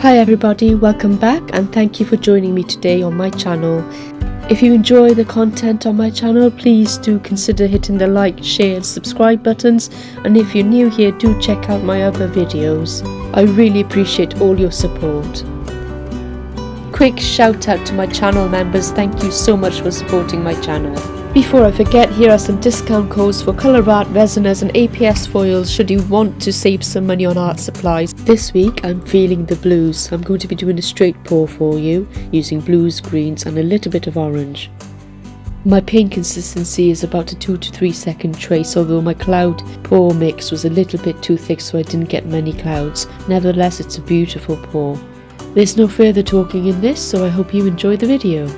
Hi everybody, welcome back and thank you for joining me today on my channel. If you enjoy the content on my channel, please do consider hitting the like, share and subscribe buttons, and if you're new here, do check out my other videos. I really appreciate all your support. Quick shout out to my channel members, thank you so much for supporting my channel. Before I forget, here are some discount codes for colour art, resiners and APS foils should you want to save some money on art supplies. This week I'm feeling the blues. I'm going to be doing a straight pour for you using blues, greens and a little bit of orange. My paint consistency is about a 2 to 3 second trace, although my cloud pour mix was a little bit too thick so I didn't get many clouds. Nevertheless, it's a beautiful pour. There's no further talking in this, so I hope you enjoy the video.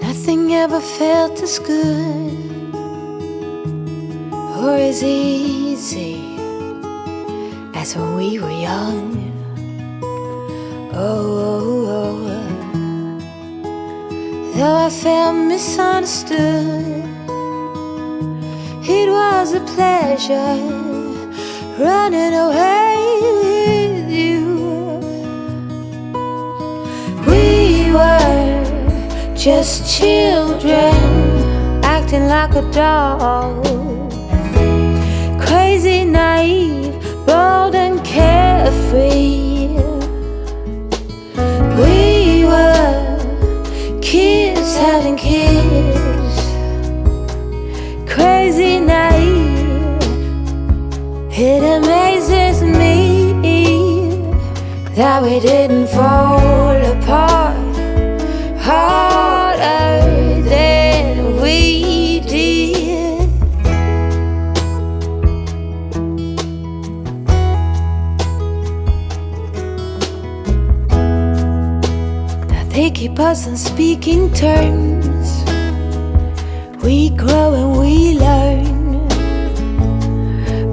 Nothing ever felt as good or as easy as when we were young. Though I felt misunderstood, it was a pleasure running away with you. We were just children, acting like a doll, crazy, naive, bold and carefree. We were kids having kids, crazy, naive. It amazes me that we didn't fall apart harder than we did. Now they keep us on speaking terms. We grow and we learn.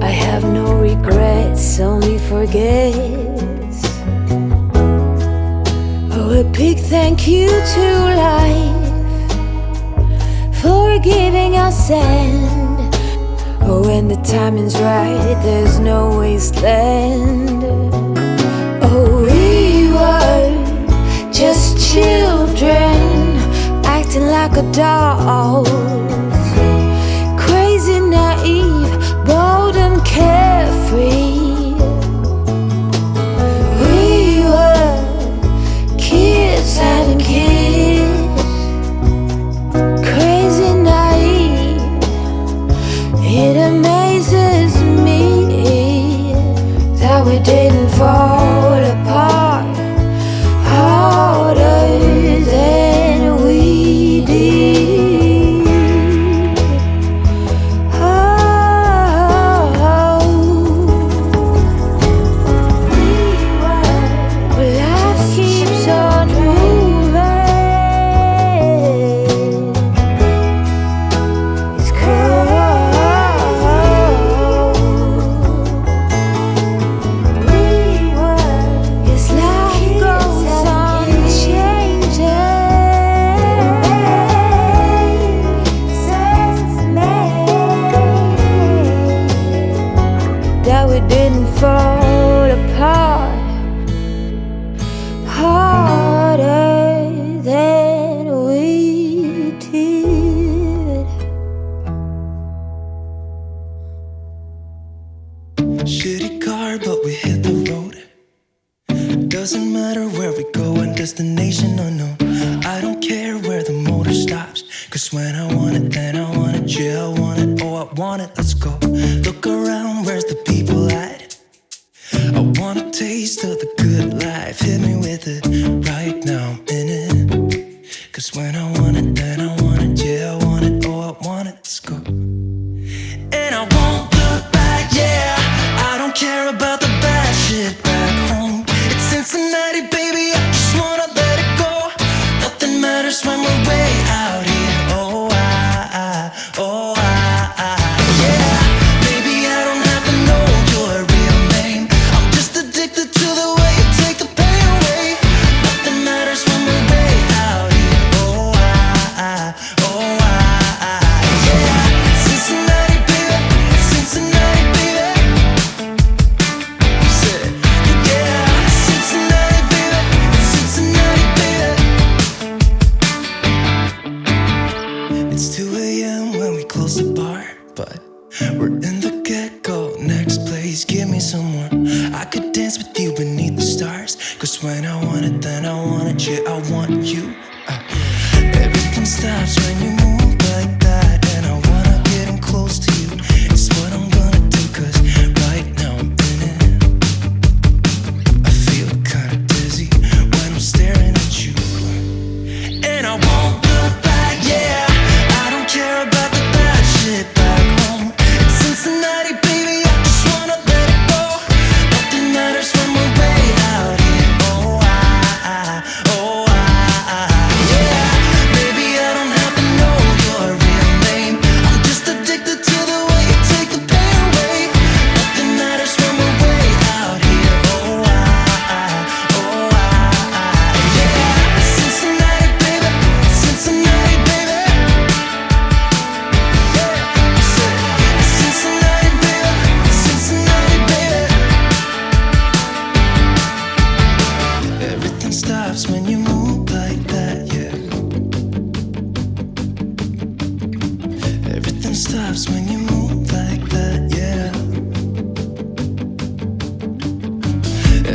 I have no regrets, only forgets. Oh, a big thank you to life for giving us sand. Oh, when the timing's right, there's no wasteland. Oh, we were just children, acting like adults, crazy, naive, bold and carefree. Having kids, crazy, naive. It amazes me that we didn't fall apart harder than doesn't matter where we go and destination unknown. I don't care where the motor stops, cause when I want it, then I want it. Yeah, I want it, oh I want it, let's go. Look around, where's the people at? I want a taste of the good life. Hit me with it, right now I'm in it. Cause when I want it, then I want it. Yeah, I want it, oh I want it, let's go. And I won't look back, yeah. I don't care about the bad shit back home. It's Cincinnati, baby, I just wanna let it go. Nothing matters when we're way out here. Oh, yeah. Baby, I don't have to know your real name. I'm just addicted to the way you take the pain away. Nothing matters when we're way out here. Oh, yeah. Cincinnati, baby, Cincinnati, baby. You said, yeah, Cincinnati, baby, Cincinnati, baby. It's 2 a.m. when we close the bar, but we're in the get-go. Next place, give me some more. I could dance with you beneath the stars, cause when I want it, then I want it. Yeah, I want you. Everything stops when you move like that, and I wanna get in close to you. It's what I'm gonna do, cause right now I'm in it. I feel kinda dizzy when I'm staring at you. And I won't look back, yeah. I don't care about the bad shit back home. It's Cincinnati, baby, I just wanna let it go. Nothing matters when we're way out here. Oh, yeah. Maybe I don't have to know your real name. I'm just addicted to the way you take the pain away. Nothing matters when we're way out here. Oh, yeah. Cincinnati, baby, Cincinnati, baby. Cincinnati, baby, Cincinnati, baby. Everything stops when you move like that, yeah. Everything stops when you move like that, yeah.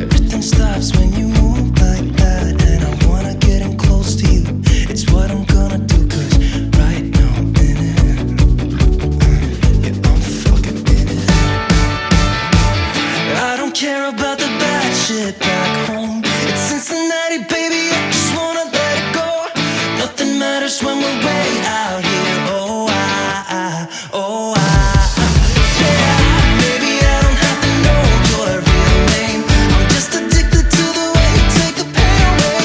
Everything stops when you move like that, and I wanna get in close to you. It's what I'm gonna do, cause right now I'm in it. Yeah, I'm fucking in it. I don't care about the bad shit back home. It's Cincinnati, baby, I just wanna let it go. Nothing matters when we're way out here. Oh, yeah. Maybe I don't have to know your real name. I'm just addicted to the way you take the pain away.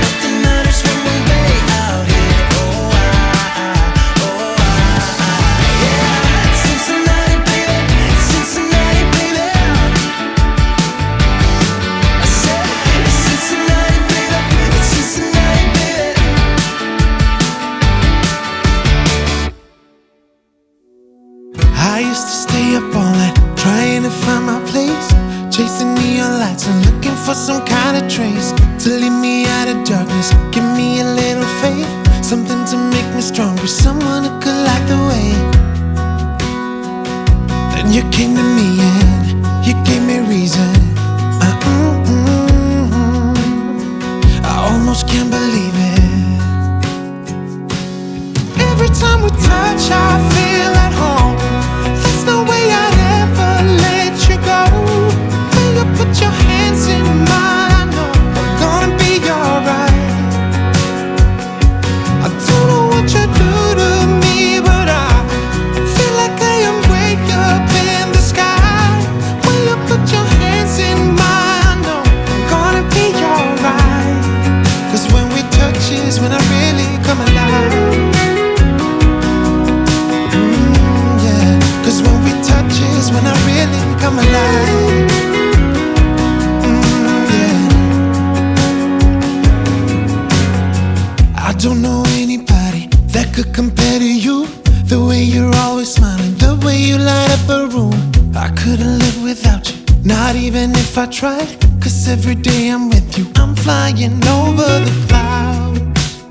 Nothing matters when we're way out here. Oh, yeah. Cincinnati, baby, Cincinnati, baby. I said, Cincinnati, baby, Cincinnati, baby. I used to stay up all night trying to find my place, chasing neon lights and looking for some kind of trace to lead me out of darkness, give me a little faith, something to make me stronger, someone who could light the way. Then you came to me and you gave me reason. I almost can't believe it. Every time we touch, I feel at home. There's no way I'd ever let you go. When you put your hands in mine, I know I'm gonna be alright. I don't know what you do to me, but I feel like I am way up in the sky. When you put your hands in mine, I know I'm gonna be alright. Cause when we touch is when I really come alive. Cause when we touch is when I really come alive. Yeah. I don't know anybody that could compare to you. The way you're always smiling, the way you light up a room. I couldn't live without you, not even if I tried. Cause every day I'm with you, I'm flying over the clouds.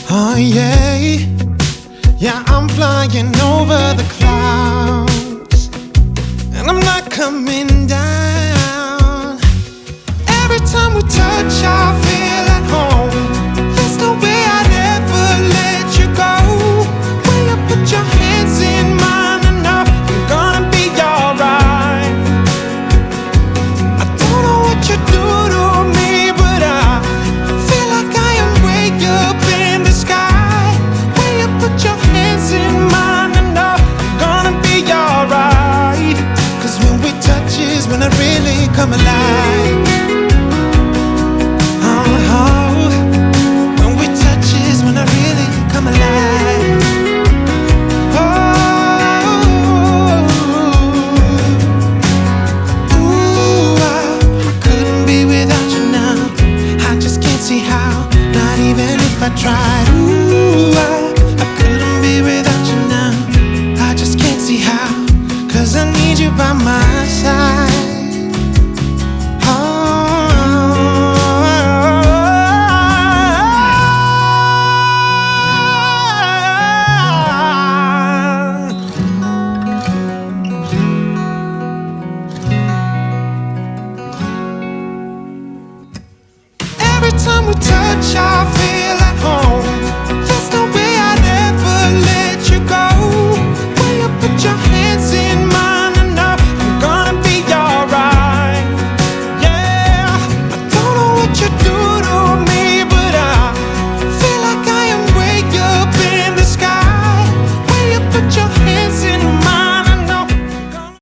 Oh yeah. Yeah, I'm flying over the clouds, and I'm not coming down. alive.